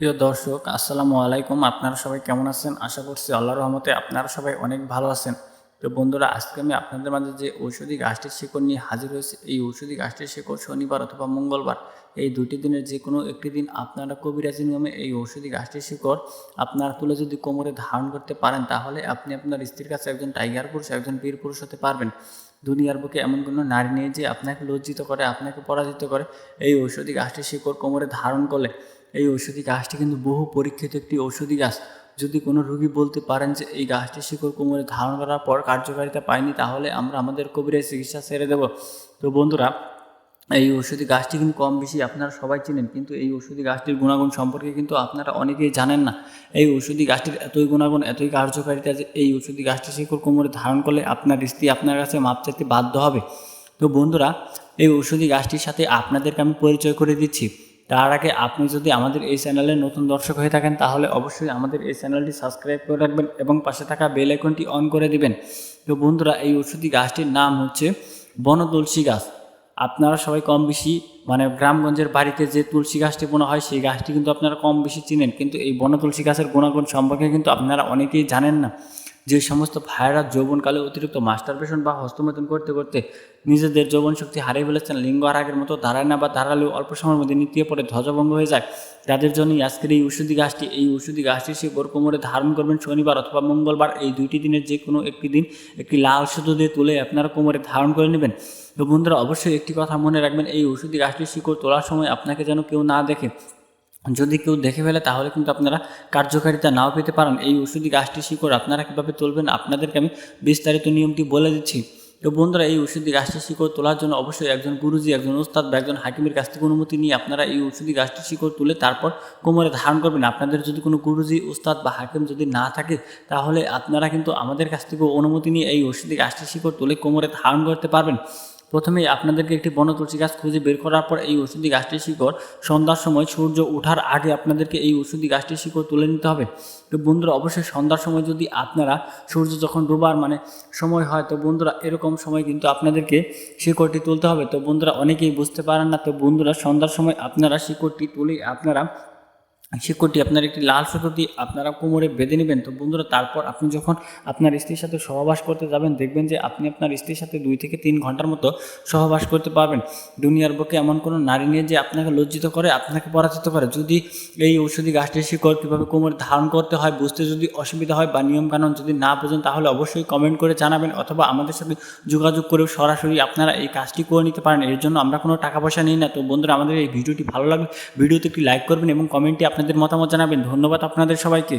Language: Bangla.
প্রিয় দর্শক, আসসালামু আলাইকুম। আপনারা সবাই কেমন আছেন? আশা করছি আল্লাহর রহমতে আপনারা সবাই অনেক ভালো আছেন। তো বন্ধুরা, আজকে আমি আপনাদের মাঝে যে ঔষধি গাছটির শিকড় নিয়ে হাজির হয়েছি, এই ঔষধি গাছটির শিকড় শনিবার অথবা মঙ্গলবার এই দুটি দিনের যে কোনো একটি দিন আপনারা কবিরাজি নিয়মে এই ঔষধি গাছটির শিকড় আপনারা তুলে যদি কোমরে ধারণ করতে পারেন, তাহলে আপনি আপনার স্ত্রীর কাছে একজন টাইগার পুরুষ, একজন বীর পুরুষ হতে পারবেন। দুনিয়ার বুকে এমন কোনো নারী নেই যে আপনাকে লজ্জিত করে, আপনাকে পরাজিত করে। এই ঔষধি গাছটির শিকড় কোমরে ধারণ করলে এই ঔষধি গাছটি কিন্তু বহু পরীক্ষিত একটি ঔষধি গাছ। যদি কোনো রোগী বলতে পারেন যে এই গাছটি শিকড় কোমরে ধারণ করার পর কার্যকারিতা পায়নি, তাহলে আমরা আমাদের কবিরাজ চিকিৎসা ছেড়ে দেব। তো বন্ধুরা, এই ঔষধি গাছটি কিন্তু কম বেশি আপনারা সবাই চিনেন, কিন্তু এই ঔষধি গাছটির গুণাগুণ সম্পর্কে কিন্তু আপনারা অনেকেই জানেন না। এই ঔষধি গাছটির এতই গুণাগুণ, এতই কার্যকারিতা যে এই ঔষধি গাছটি শিকড় কোমরে ধারণ করলে আপনার স্ত্রী আপনার কাছে মাপ চাইতে বাধ্য হবে। তো বন্ধুরা, এই ঔষধি গাছটির সাথে আপনাদেরকে আমি পরিচয় করে দিচ্ছি। তার আগে আপনি যদি আমাদের এই চ্যানেলে নতুন দর্শক হয়ে থাকেন, তাহলে অবশ্যই আমাদের এই চ্যানেলটি সাবস্ক্রাইব করে রাখবেন এবং পাশে থাকা বেল আইকনটি অন করে দিবেন। তো বন্ধুরা, এই ঔষধি গাছটির নাম হচ্ছে বনতুলসী গাছ। আপনারা সবাই কম বেশি গ্রামগঞ্জের বাড়িতে যে তুলসী গাছটি বোনা হয়, সেই গাছটি কিন্তু আপনারা কম বেশি চিনেন, কিন্তু এই বনতুলসী গাছের গুণাগুণ সম্পর্কে কিন্তু আপনারা অনেকেই জানেন না। যে সমস্ত ভাইয়েরা যৌবনকালে অতিরিক্ত মাস্টারবেশন বা হস্তমৈথুন করতে করতে নিজেদের যৌবন শক্তি হারিয়ে ফেলেছেন, লিঙ্গ আর আগের মতো দাঁড়ায় না বা দাঁড়ালেও অল্প সময়ের মধ্যে নিতিয়ে পড়ে ধ্বজভঙ্গ হয়ে যায়, তাদের জন্যই আজকের এই ঔষধি গাছটি শিকড় কোমরে ধারণ করবেন শনিবার অথবা মঙ্গলবার, এই দুইটি দিনের যে কোনো একটি দিন একটি লাল সুতো দিয়ে তুলে আপনারা কোমরে ধারণ করে নেবেন। তো বন্ধুরা, অবশ্যই একটি কথা মনে রাখবেন, এই ঔষধি গাছটির শিকড় তোলার সময় আপনাকে যেন কেউ না দেখে। যদি কেউ দেখে ফেলে তাহলে কিন্তু আপনারা কার্যকারিতা নাও পেতে পারেন। এই ঔষধি গাছটির শিকড় আপনারা কীভাবে তুলবেন আপনাদেরকে আমি বিস্তারিত নিয়মটি বলে দিচ্ছি। তো বন্ধুরা, এই ঔষধি গাছটির শিকড় তোলার জন্য অবশ্যই একজন গুরুজি, একজন উস্তাদ বা একজন হাকিমের কাছ থেকে অনুমতি নিয়ে আপনারা এই ঔষধি গাছটির শিকড় তুলে তারপর কোমরে ধারণ করবেন। আপনাদের যদি কোনো গুরুজি, উস্তাদ বা হাকিম যদি না থাকে, তাহলে আপনারা কিন্তু আমাদের কাছ থেকে অনুমতি নিয়ে এই ঔষধি গাছটির শিকড় তুলে কোমরে ধারণ করতে পারবেন। প্রথমেই আপনাদেরকে একটি বনতুলসী গাছ খুঁজে বের করার পর এই ঔষধি গাছটির শিকড় সন্ধ্যার সময় সূর্য ওঠার আগে আপনাদেরকে এই ঔষধি গাছটির শিকড় তুলে নিতে হবে। তো বন্ধুরা, অবশ্যই সন্ধ্যার সময় যদি আপনারা সূর্য যখন ডোবার সময় হয়, তো বন্ধুরা এরকম সময় কিন্তু আপনাদেরকে শিকড়টি তুলতে হবে। তো বন্ধুরা, অনেকেই বুঝতে পারেন না। তো বন্ধুরা, সন্ধ্যার সময় আপনারা শিকড়টি তুলে শিকড়টি আপনার একটি লাল সুতো দিয়ে আপনারা কোমরে বেঁধে নেবেন। তো বন্ধুরা, তারপর আপনি যখন আপনার স্ত্রীর সাথে সহবাস করতে যাবেন, দেখবেন যে আপনি আপনার স্ত্রীর সাথে 2 থেকে 3 ঘন্টার মতো সহবাস করতে পারবেন। দুনিয়ার বুকে এমন কোনো নারী নেই যে আপনাকে লজ্জিত করে, আপনাকে পরাজিত করে। যদি এই ঔষধি গাছটির শিকড় কীভাবে কোমরে ধারণ করতে হয় বুঝতে যদি অসুবিধা হয় বা নিয়মকানুন যদি না বোঝেন, তাহলে অবশ্যই কমেন্ট করে জানাবেন, অথবা আমাদের সাথে যোগাযোগ করেও সরাসরি আপনারা এই কাজটি করে নিতে পারেন। এর জন্য আমরা কোনো টাকা পয়সা নিই না। তো বন্ধুরা, আমাদের এই ভিডিওটি ভালো লাগলে ভিডিওতে একটি লাইক করবেন এবং কমেন্টে আপনাদের মতামত জানাবেন। ধন্যবাদ আপনাদের সবাইকে।